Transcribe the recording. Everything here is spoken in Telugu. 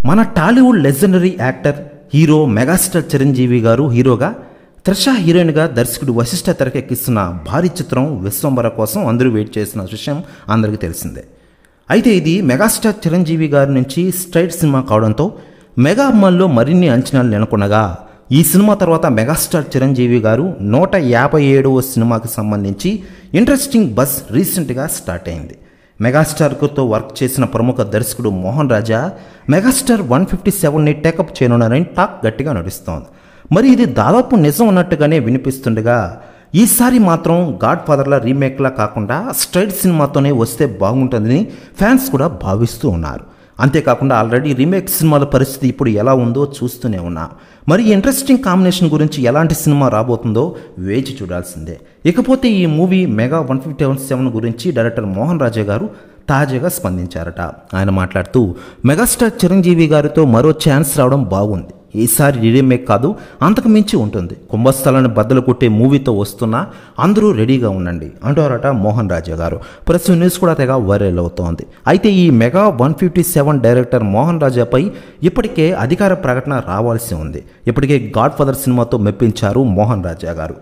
మన Tollywood legendary actor hero megastar Chiranjeevi గారు హీరోగా, త్రిష హీరోయిన్గా దర్శకుడు వశిష్ఠ తెరకెక్కిస్తున్న భారీ చిత్రం విశ్వంబర కోసం అందరూ వెయిట్ చేసిన విషయం అందరికీ తెలిసిందే. అయితే ఇది మెగాస్టార్ చిరంజీవి గారి నుంచి స్ట్రైట్ సినిమా కావడంతో మెగా అమ్మాల్లో మరిన్ని అంచనాలు నెలకొనగా, ఈ సినిమా తర్వాత మెగాస్టార్ చిరంజీవి గారు 157వ సినిమాకి సంబంధించి ఇంట్రెస్టింగ్ బజ్ రీసెంట్గా స్టార్ట్ అయింది. మెగాస్టార్తో వర్క్ చేసిన ప్రముఖ దర్శకుడు మోహన్ రాజా మెగాస్టార్ 157ని టేకప్ చేయనున్నారని టాక్ గట్టిగా నడుస్తోంది. మరి ఇది దాదాపు నిజం అన్నట్టుగానే వినిపిస్తుండగా, ఈసారి మాత్రం గాడ్ ఫాదర్ల రీమేక్లా కాకుండా స్ట్రైట్ సినిమాతోనే వస్తే బాగుంటుందని ఫ్యాన్స్ కూడా భావిస్తూ ఉన్నారు. అంతేకాకుండా ఆల్రెడీ రీమేక్ సినిమాల పరిస్థితి ఇప్పుడు ఎలా ఉందో చూస్తూనే ఉన్నాం. మరి ఇంట్రెస్టింగ్ కాంబినేషన్ గురించి ఎలాంటి సినిమా రాబోతుందో వేచి చూడాల్సిందే. ఇకపోతే ఈ మూవీ మెగా 157 గురించి డైరెక్టర్ మోహన్ రాజా గారు తాజాగా స్పందించారట. ఆయన మాట్లాడుతూ, మెగాస్టార్ చిరంజీవి గారితో మరో ఛాన్స్ రావడం బాగుంది. ఈసారి రీమేక్ కాదు, అంతకు మించి ఉంటుంది. కుంభస్థలాన్ని బద్దలు కొట్టే మూవీతో వస్తున్నా అందరూ రెడీగా ఉండండి అంటారట మోహన్ రాజా గారు. ప్రస్తుతం న్యూస్ కూడా తెగ వైరల్ అవుతోంది. అయితే ఈ మెగా 157 డైరెక్టర్ మోహన్ రాజాపై ఇప్పటికే అధికార ప్రకటన రావాల్సి ఉంది. ఇప్పటికే గాడ్ ఫాదర్ సినిమాతో మెప్పించారు మోహన్ రాజా గారు.